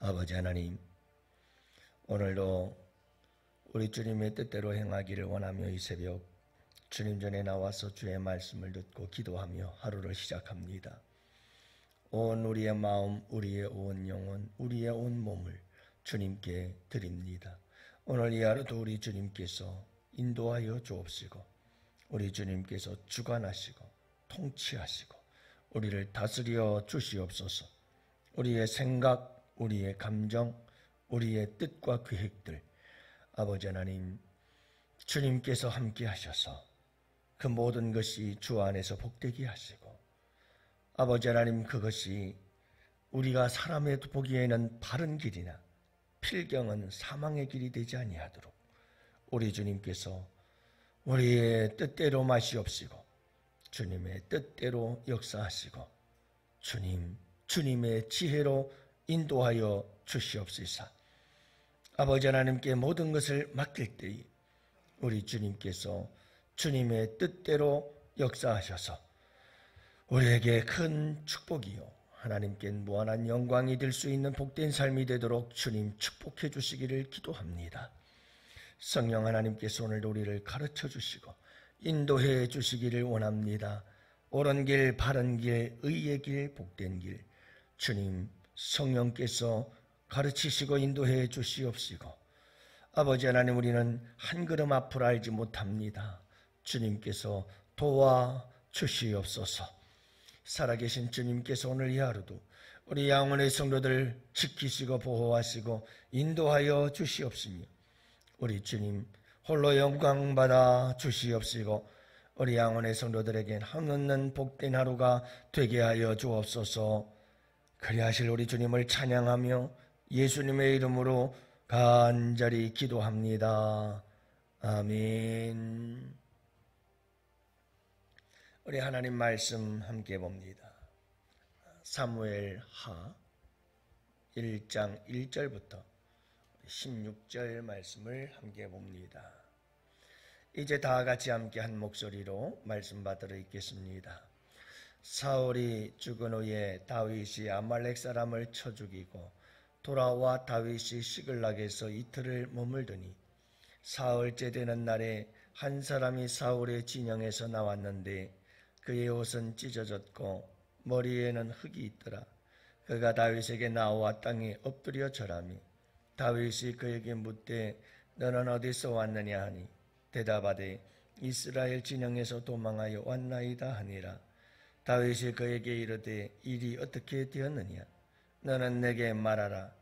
아버지 하나님, 오늘도 우리 주님의 뜻대로 행하기를 원하며 이 새벽 주님 전에 나와서 주의 말씀을 듣고 기도하며 하루를 시작합니다. 온 우리의 마음, 우리의 온 영혼, 우리의 온 몸을 주님께 드립니다. 오늘 이 하루도 우리 주님께서 인도하여 주옵시고 우리 주님께서 주관하시고 통치하시고 우리를 다스려 주시옵소서. 우리의 생각, 우리의 감정, 우리의 뜻과 계획들, 아버지 하나님, 주님께서 함께 하셔서 그 모든 것이 주 안에서 복되게 하시고, 아버지 하나님, 그것이 우리가 사람의 보기에는 바른 길이나 필경은 사망의 길이 되지 아니하도록 우리 주님께서 우리의 뜻대로 마시옵시고 주님의 뜻대로 역사하시고 주님의 지혜로 인도하여 주시옵소서. 아버지 하나님께 모든 것을 맡길 때에 우리 주님께서 주님의 뜻대로 역사하셔서 우리에게 큰 축복이요 하나님께 무한한 영광이 될 수 있는 복된 삶이 되도록 주님 축복해 주시기를 기도합니다. 성령 하나님께서 오늘도 우리를 가르쳐 주시고 인도해 주시기를 원합니다. 옳은 길, 바른 길, 의의 길, 복된 길, 주님 성령께서 가르치시고 인도해 주시옵시고, 아버지 하나님, 우리는 한 걸음 앞을 알지 못합니다. 주님께서 도와 주시옵소서. 살아계신 주님께서 오늘 이 하루도 우리 영혼의 성도들 지키시고 보호하시고 인도하여 주시옵시며 우리 주님 홀로 영광 받아 주시옵시고 우리 영혼의 성도들에겐 한없는 복된 하루가 되게 하여 주옵소서. 그리하실 우리 주님을 찬양하며 예수님의 이름으로 간절히 기도합니다. 아멘. 우리 하나님 말씀 함께 봅니다. 사무엘하 1장 1절부터 16절 말씀을 함께 봅니다. 이제 다 같이 함께 한 목소리로 말씀 받들어 읽겠습니다. 사울이 죽은 후에 다윗이 아말렉 사람을 쳐 죽이고 돌아와 다윗이 시글락에서 이틀을 머물더니 사흘째 되는 날에 한 사람이 사울의 진영에서 나왔는데 그의 옷은 찢어졌고 머리에는 흙이 있더라. 그가 다윗에게 나와 땅에 엎드려 절하며 다윗이 그에게 묻되 너는 어디서 왔느냐 하니 대답하되 이스라엘 진영에서 도망하여 왔나이다 하니라. 다윗이 그에게 이르되 일이 어떻게 되었느냐 너는 내게 말하라.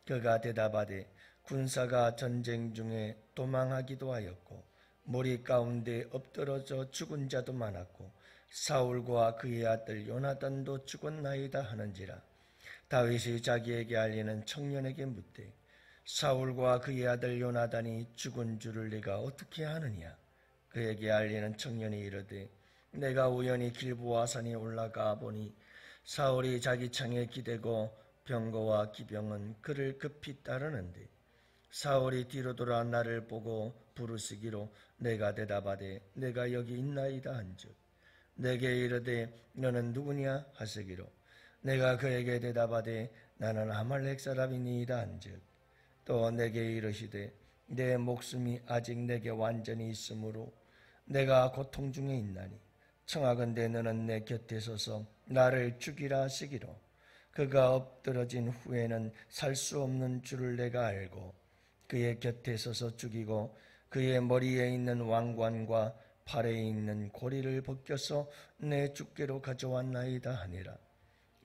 그가 대답하되 군사가 전쟁 중에 도망하기도 하였고 무리 가운데 엎드러져 죽은 자도 많았고 사울과 그의 아들 요나단도 죽었나이다 하는지라. 다윗이 자기에게 알리는 청년에게 묻되 사울과 그의 아들 요나단이 죽은 줄을 네가 어떻게 아느냐. 그에게 알리는 청년이 이르되 내가 우연히 길보아 산에 올라가 보니 사울이 자기 창에 기대고 병거와 기병은 그를 급히 따르는데 사울이 뒤로 돌아 나를 보고 부르시기로 내가 대답하되 내가 여기 있나이다 한즉 내게 이르되 너는 누구냐 하시기로 내가 그에게 대답하되 나는 아말렉 사람이니이다 한즉 또 내게 이르시되 내 목숨이 아직 내게 완전히 있으므로 내가 고통 중에 있나니 청하건대 너는 내 곁에 서서 나를 죽이라 하시기로 그가 엎드러진 후에는 살 수 없는 줄을 내가 알고 그의 곁에 서서 죽이고 그의 머리에 있는 왕관과 팔에 있는 고리를 벗겨서 내 주께로 가져왔나이다 하니라.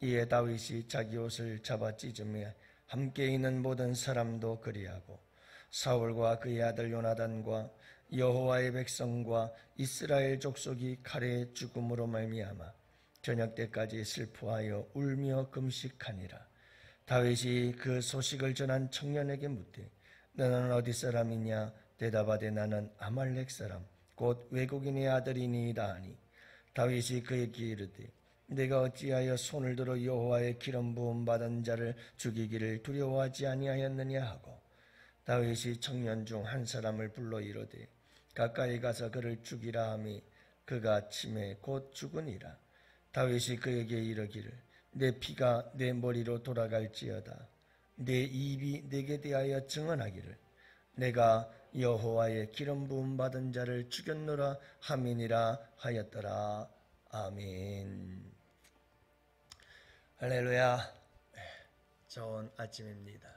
이에 다윗이 자기 옷을 잡아 찢으며 함께 있는 모든 사람도 그리하고 사울과 그의 아들 요나단과 여호와의 백성과 이스라엘 족속이 칼에 죽음으로 말미암아 저녁 때까지 슬퍼하여 울며 금식하니라. 다윗이 그 소식을 전한 청년에게 묻되 너는 어디 사람이냐. 대답하되 나는 아말렉 사람 곧 외국인의 아들이니이다 하니 다윗이 그에게 이르되 내가 어찌하여 손을 들어 여호와의 기름 부음 받은 자를 죽이기를 두려워하지 아니하였느냐 하고 다윗이 청년 중 한 사람을 불러 이르되 가까이 가서 그를 죽이라 하매 그가 침에 곧 죽으니라. 다윗이 그에게 이르기를 내 피가 내 머리로 돌아갈지어다 내 입이 내게 대하여 증언하기를 내가 여호와의 기름 부음 받은 자를 죽였노라 함이니라 하였더라. 아멘. 할렐루야. 좋은 아침입니다.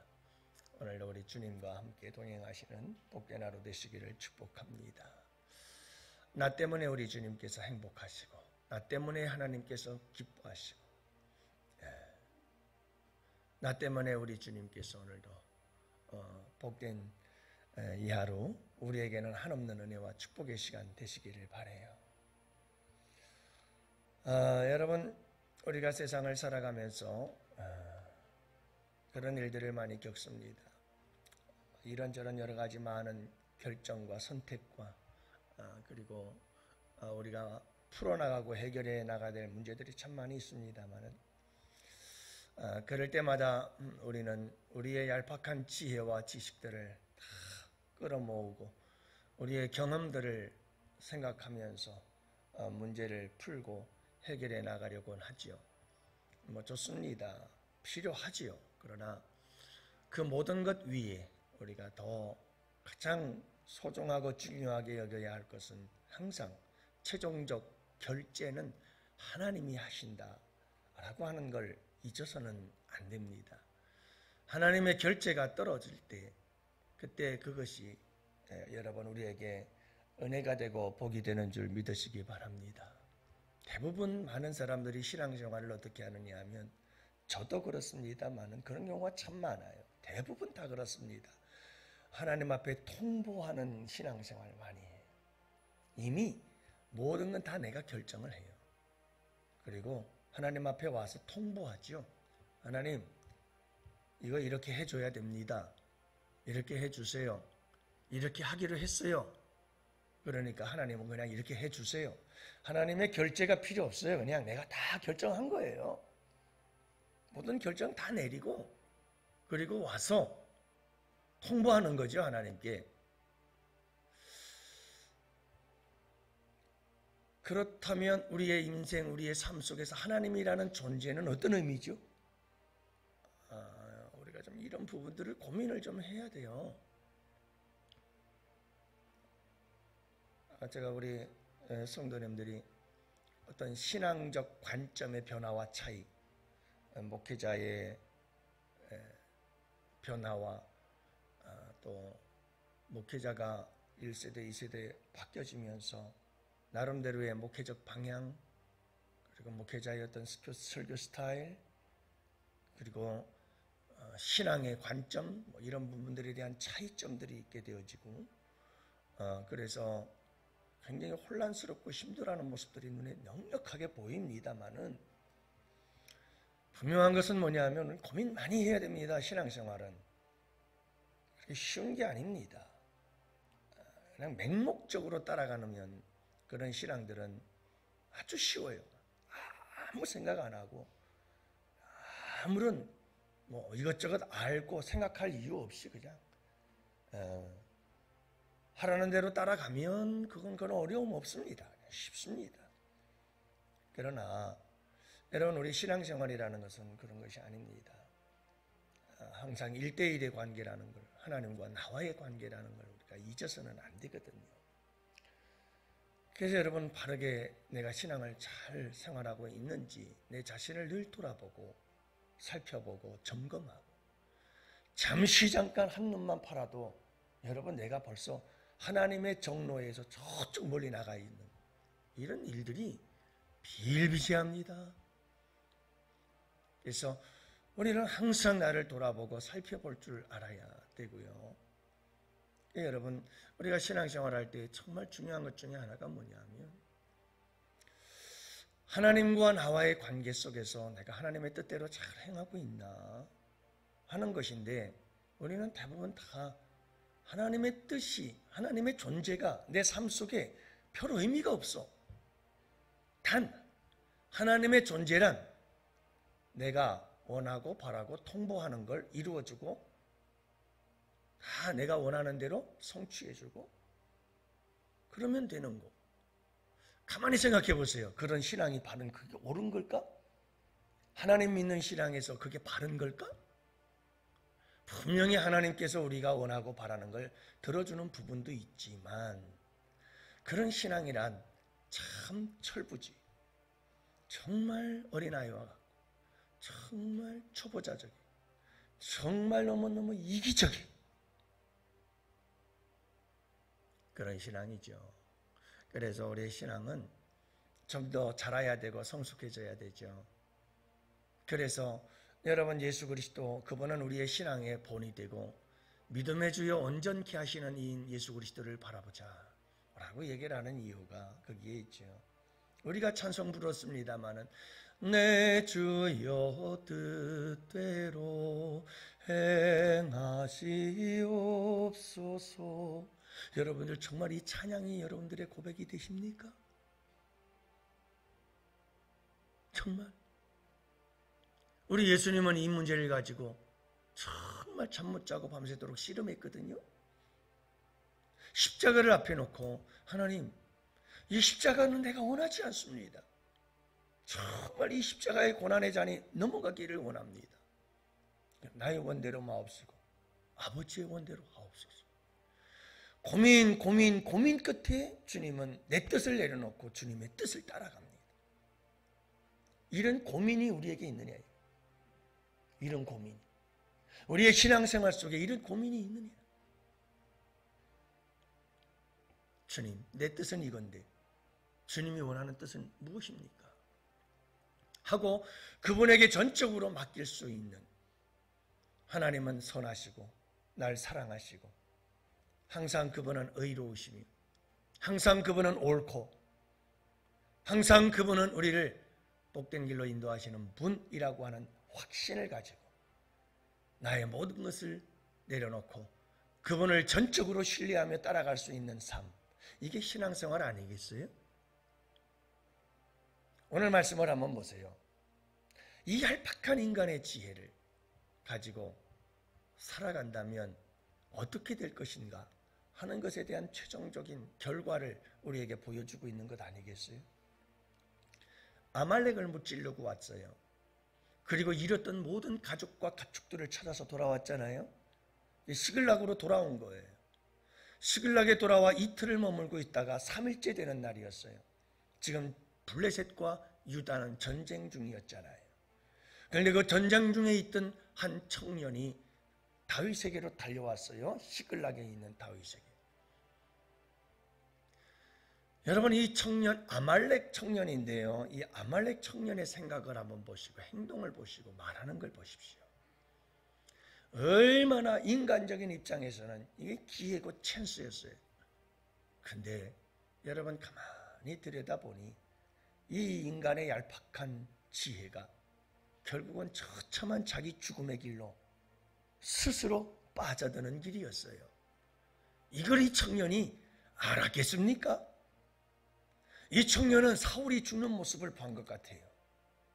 오늘도 우리 주님과 함께 동행하시는 복된 하루 되시기를 축복합니다. 나 때문에 우리 주님께서 행복하시고 나 때문에 하나님께서 기뻐하시고 나 때문에 우리 주님께서 오늘도 복된 이 하루 우리에게는 한없는 은혜와 축복의 시간 되시기를 바라요. 여러분, 우리가 세상을 살아가면서 그런 일들을 많이 겪습니다. 이런저런 여러 가지 많은 결정과 선택과 그리고 우리가 풀어나가고 해결해 나가야 될 문제들이 참 많이 있습니다만은 그럴 때마다 우리는 우리의 얄팍한 지혜와 지식들을 다 끌어모으고 우리의 경험들을 생각하면서 문제를 풀고 해결해 나가려고는 하지요. 좋습니다. 필요하지요. 그러나 그 모든 것 위에 우리가 더 가장 소중하고 중요하게 여겨야 할 것은 항상 최종적 결제는 하나님이 하신다라고 하는 걸 잊어서는 안 됩니다. 하나님의 결제가 떨어질 때 그때 그것이 여러분 우리에게 은혜가 되고 복이 되는 줄 믿으시기 바랍니다. 대부분 많은 사람들이 신앙생활을 어떻게 하느냐 하면 저도 그렇습니다만 그런 경우가 참 많아요. 대부분 다 그렇습니다. 하나님 앞에 통보하는 신앙생활을 많이 해요. 이미 모든 건 다 내가 결정을 해요. 그리고 하나님 앞에 와서 통보하죠. 하나님, 이거 이렇게 해줘야 됩니다. 이렇게 해주세요. 이렇게 하기로 했어요. 그러니까 하나님은 그냥 이렇게 해주세요. 하나님의 결제가 필요 없어요. 그냥 내가 다 결정한 거예요. 모든 결정 다 내리고 그리고 와서 통보하는 거죠. 하나님께. 그렇다면 우리의 인생, 우리의 삶 속에서 하나님이라는 존재는 어떤 의미죠? 우리가 좀 이런 부분들을 고민을 좀 해야 돼요. 제가 우리 성도님들이 어떤 신앙적 관점의 변화와 차이, 목회자의 변화와 또 목회자가 1세대, 2세대 바뀌어지면서 나름대로의 목회적 방향, 그리고 목회자의 어떤 설교 스타일, 그리고 신앙의 관점, 이런 부분들에 대한 차이점들이 있게 되어지고 그래서 굉장히 혼란스럽고 힘들어하는 모습들이 눈에 넉넉하게 보입니다만은 분명한 것은 뭐냐면 고민 많이 해야 됩니다. 신앙생활은 그렇게 쉬운 게 아닙니다. 그냥 맹목적으로 따라가면 그런 신앙들은 아주 쉬워요. 아무 생각 안 하고 아무런 이것저것 알고 생각할 이유 없이 그냥 하라는 대로 따라가면 그건 어려움 없습니다. 쉽습니다. 그러나 여러분 우리 신앙생활이라는 것은 그런 것이 아닙니다. 항상 1대1의 관계라는 걸, 하나님과 나와의 관계라는 걸 우리가 잊어서는 안 되거든요. 그래서 여러분 바르게 내가 신앙을 잘 생활하고 있는지 내 자신을 늘 돌아보고 살펴보고 점검하고 잠시 잠깐 한눈만 팔아도 여러분 내가 벌써 하나님의 정로에서 저쪽 멀리 나가 있는 이런 일들이 비일비재합니다. 그래서 우리는 항상 나를 돌아보고 살펴볼 줄 알아야 되고요. 여러분 우리가 신앙생활할 때 정말 중요한 것 중에 하나가 뭐냐면 하나님과 나와의 관계 속에서 내가 하나님의 뜻대로 잘 행하고 있나 하는 것인데 우리는 대부분 다 하나님의 뜻이, 하나님의 존재가 내 삶 속에 별 의미가 없어. 단 하나님의 존재란 내가 원하고 바라고 통보하는 걸 이루어주고 다 내가 원하는 대로 성취해주고 그러면 되는 거. 가만히 생각해 보세요. 그런 신앙이 바른 그게 옳은 걸까? 하나님 믿는 신앙에서 그게 바른 걸까? 분명히 하나님께서 우리가 원하고 바라는 걸 들어주는 부분도 있지만 그런 신앙이란 참 철부지, 정말 어린아이와 같고 정말 초보자적인, 정말 너무너무 이기적인 그런 신앙이죠. 그래서 우리의 신앙은 좀 더 자라야 되고 성숙해져야 되죠. 그래서 여러분, 예수 그리스도, 그분은 우리의 신앙의 본이 되고 믿음의 주여 온전케 하시는 이인 예수 그리스도를 바라보자 라고 얘기를 하는 이유가 거기에 있죠. 우리가 찬송 부르었습니다마는 내 주여 뜻대로 행하시옵소서. 여러분들 정말 이 찬양이 여러분들의 고백이 되십니까? 정말 우리 예수님은 이 문제를 가지고 정말 잠 못 자고 밤새도록 씨름했거든요. 십자가를 앞에 놓고 하나님, 이 십자가는 내가 원하지 않습니다. 정말 이 십자가의 고난의 잔이 넘어가기를 원합니다. 나의 원대로 마옵시고 아버지의 원대로 하옵소서. 고민 끝에 주님은 내 뜻을 내려놓고 주님의 뜻을 따라갑니다. 이런 고민이 우리에게 있느냐? 이런 고민이. 우리의 신앙생활 속에 이런 고민이 있느냐? 주님, 내 뜻은 이건데 주님이 원하는 뜻은 무엇입니까? 하고 그분에게 전적으로 맡길 수 있는, 하나님은 선하시고 날 사랑하시고 항상 그분은 의로우시며 항상 그분은 옳고 항상 그분은 우리를 복된 길로 인도하시는 분이라고 하는 확신을 가지고 나의 모든 것을 내려놓고 그분을 전적으로 신뢰하며 따라갈 수 있는 삶, 이게 신앙생활 아니겠어요? 오늘 말씀을 한번 보세요. 이 얄팍한 인간의 지혜를 가지고 살아간다면 어떻게 될 것인가 하는 것에 대한 최종적인 결과를 우리에게 보여주고 있는 것 아니겠어요? 아말렉을 무찌르고 왔어요. 그리고 잃었던 모든 가족과 가축들을 찾아서 돌아왔잖아요. 시글락으로 돌아온 거예요. 시글락에 돌아와 이틀을 머물고 있다가 3일째 되는 날이었어요. 지금 블레셋과 유다는 전쟁 중이었잖아요. 그런데 그 전쟁 중에 있던 한 청년이 다윗에게로 달려왔어요. 시글락에 있는 다윗에게. 여러분, 이 청년 아말렉 청년인데요. 이 아말렉 청년의 생각을 한번 보시고 행동을 보시고 말하는 걸 보십시오. 얼마나 인간적인 입장에서는 이게 기회고 찬스였어요. 근데 여러분 가만히 들여다보니 이 인간의 얄팍한 지혜가 결국은 처참한 자기 죽음의 길로 스스로 빠져드는 길이었어요. 이걸 이 청년이 알았겠습니까? 이 청년은 사울이 죽는 모습을 본 것 같아요.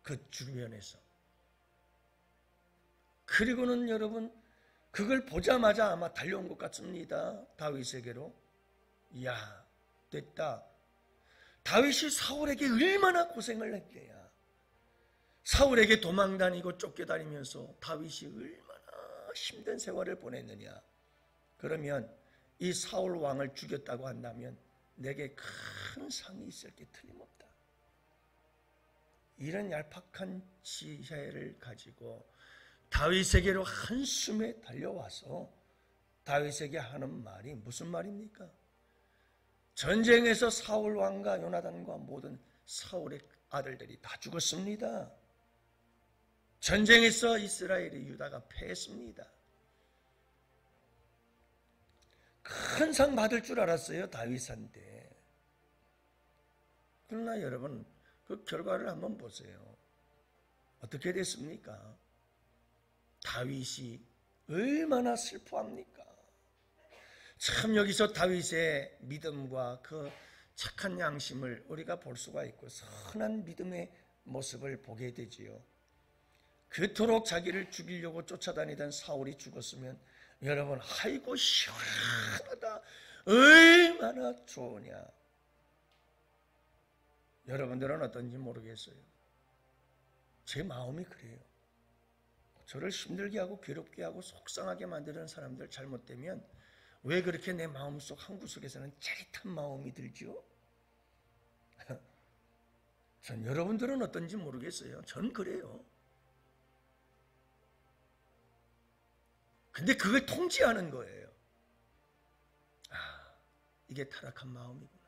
그 주변에서. 그리고는 여러분 그걸 보자마자 아마 달려온 것 같습니다. 다윗에게로. 이야, 됐다. 다윗이 사울에게 얼마나 고생을 했대야. 사울에게 도망다니고 쫓겨다니면서 다윗이 얼마나 힘든 세월을 보냈느냐. 그러면 이 사울 왕을 죽였다고 한다면 내게 큰 상이 있을 게 틀림없다. 이런 얄팍한 지혜를 가지고 다윗에게로 한숨에 달려와서 다윗에게 하는 말이 무슨 말입니까? 전쟁에서 사울 왕과 요나단과 모든 사울의 아들들이 다 죽었습니다. 전쟁에서 이스라엘의 유다가 패했습니다. 큰 상 받을 줄 알았어요, 다윗한테. 그러나 여러분, 그 결과를 한번 보세요. 어떻게 됐습니까? 다윗이 얼마나 슬퍼합니까? 참 여기서 다윗의 믿음과 그 착한 양심을 우리가 볼 수가 있고 선한 믿음의 모습을 보게 되지요. 그토록 자기를 죽이려고 쫓아다니던 사울이 죽었으면 여러분, 아이고 시원하다, 얼마나 좋으냐. 여러분들은 어떤지 모르겠어요. 제 마음이 그래요. 저를 힘들게 하고 괴롭게 하고 속상하게 만드는 사람들 잘못되면 왜 그렇게 내 마음속 한구석에서는 짜릿한 마음이 들죠? 전 여러분들은 어떤지 모르겠어요. 전 그래요. 근데 그걸 통제하는 거예요. 이게 타락한 마음이구나.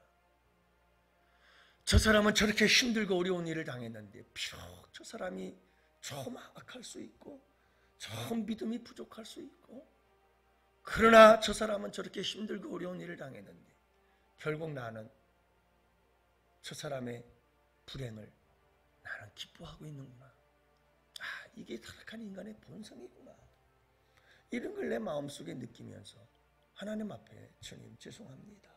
저 사람은 저렇게 힘들고 어려운 일을 당했는데 비록 저 사람이 좀 악할 수 있고 좀 믿음이 부족할 수 있고 그러나 저 사람은 저렇게 힘들고 어려운 일을 당했는데 결국 나는 저 사람의 불행을 나는 기뻐하고 있는구나. 이게 타락한 인간의 본성이구나. 이런 걸 내 마음속에 느끼면서 하나님 앞에 주님 죄송합니다.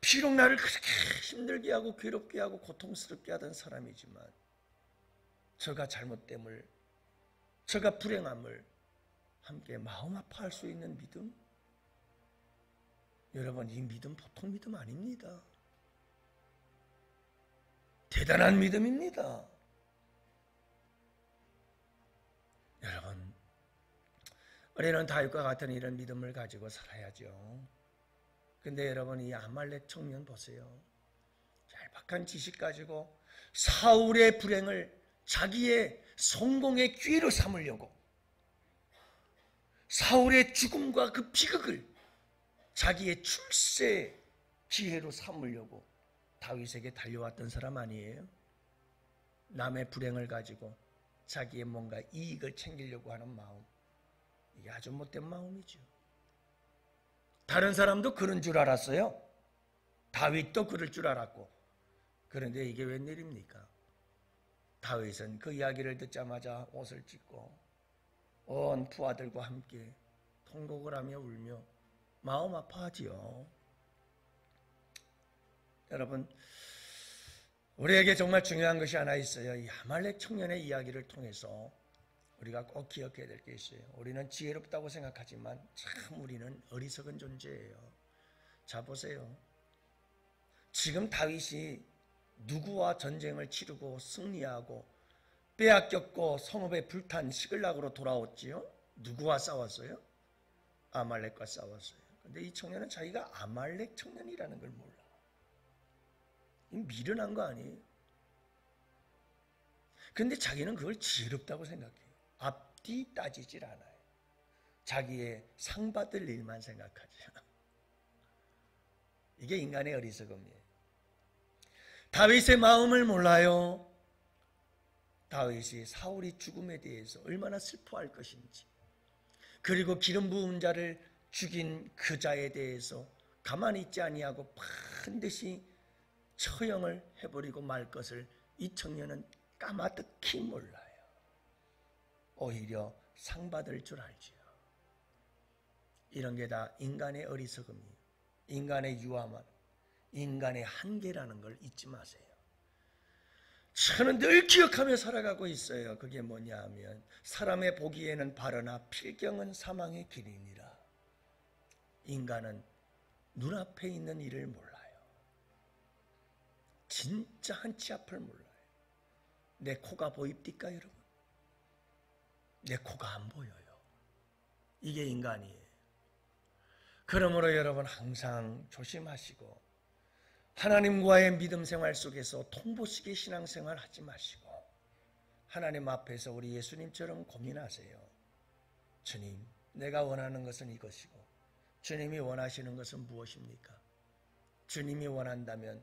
비록 나를 그렇게 힘들게 하고 괴롭게 하고 고통스럽게 하던 사람이지만 저가 잘못됨을, 저가 불행함을 함께 마음 아파할 수 있는 믿음? 여러분, 이 믿음 보통 믿음 아닙니다. 대단한 믿음입니다. 여러분, 우리는 다윗과 같은 이런 믿음을 가지고 살아야죠. 근데 여러분, 이 아말렉 청년 보세요. 얄팍한 지식 가지고 사울의 불행을 자기의 성공의 기회로 삼으려고, 사울의 죽음과 그 비극을 자기의 출세 기회로 삼으려고 다윗에게 달려왔던 사람 아니에요? 남의 불행을 가지고 자기의 뭔가 이익을 챙기려고 하는 마음, 이게 아주 못된 마음이죠. 다른 사람도 그런 줄 알았어요. 다윗도 그럴 줄 알았고. 그런데 이게 웬일입니까? 다윗은 그 이야기를 듣자마자 옷을 찢고 온 부하들과 함께 통곡을 하며 울며 마음 아파하지요. 여러분, 우리에게 정말 중요한 것이 하나 있어요. 이 아말렉 청년의 이야기를 통해서 우리가 꼭 기억해야 될 게 있어요. 우리는 지혜롭다고 생각하지만 참 우리는 어리석은 존재예요. 자, 보세요. 지금 다윗이 누구와 전쟁을 치르고 승리하고 빼앗겼고 성읍에 불탄 시글락으로 돌아왔지요? 누구와 싸웠어요? 아말렉과 싸웠어요. 근데 이 청년은 자기가 아말렉 청년이라는 걸 몰라. 미련한 거 아니에요? 근데 자기는 그걸 지혜롭다고 생각해요. 앞뒤 따지질 않아요. 자기의 상 받을 일만 생각하죠. 이게 인간의 어리석음이에요. 다윗의 마음을 몰라요. 다윗이 사울이 죽음에 대해서 얼마나 슬퍼할 것인지, 그리고 기름 부은 자를 죽인 그 자에 대해서 가만히 있지 아니하고 반드시 처형을 해버리고 말 것을 이 청년은 까마득히 몰라요. 오히려 상 받을 줄 알지요. 이런 게 다 인간의 어리석음이에요. 인간의 유함, 인간의 한계라는 걸 잊지 마세요. 저는 늘 기억하며 살아가고 있어요. 그게 뭐냐 하면 사람의 보기에는 바르나 필경은 사망의 길이니라. 인간은 눈앞에 있는 일을 몰라요. 진짜 한치 앞을 몰라요. 내 코가 보입니까 여러분? 내 코가 안 보여요. 이게 인간이에요. 그러므로 여러분 항상 조심하시고 하나님과의 믿음 생활 속에서 통보식의 신앙생활 하지 마시고 하나님 앞에서 우리 예수님처럼 고민하세요. 주님, 내가 원하는 것은 이것이고 주님이 원하시는 것은 무엇입니까? 주님이 원한다면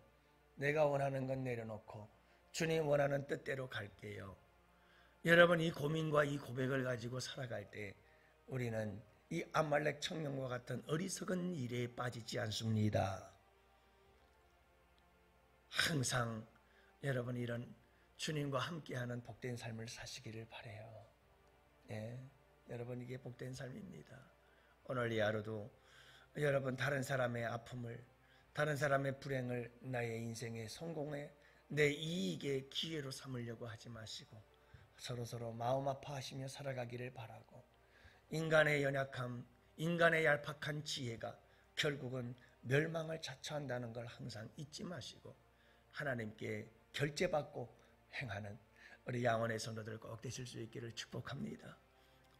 내가 원하는 건 내려놓고 주님 원하는 뜻대로 갈게요. 여러분, 이 고민과 이 고백을 가지고 살아갈 때 우리는 이 아말렉 청년과 같은 어리석은 일에 빠지지 않습니다. 항상 여러분 이런 주님과 함께하는 복된 삶을 사시기를 바라요. 네, 여러분 이게 복된 삶입니다. 오늘 이 하루도 여러분 다른 사람의 아픔을, 다른 사람의 불행을 나의 인생의 성공에, 내 이익의 기회로 삼으려고 하지 마시고 서로서로 마음 아파하시며 살아가기를 바라고, 인간의 연약함, 인간의 얄팍한 지혜가 결국은 멸망을 자초한다는 걸 항상 잊지 마시고 하나님께 결제받고 행하는 우리 양원의 성도들 꼭 되실 수 있기를 축복합니다.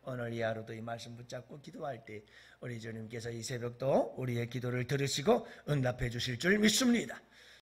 오늘 이 하루도 이 말씀 붙잡고 기도할 때 우리 주님께서 이 새벽도 우리의 기도를 들으시고 응답해 주실 줄 믿습니다.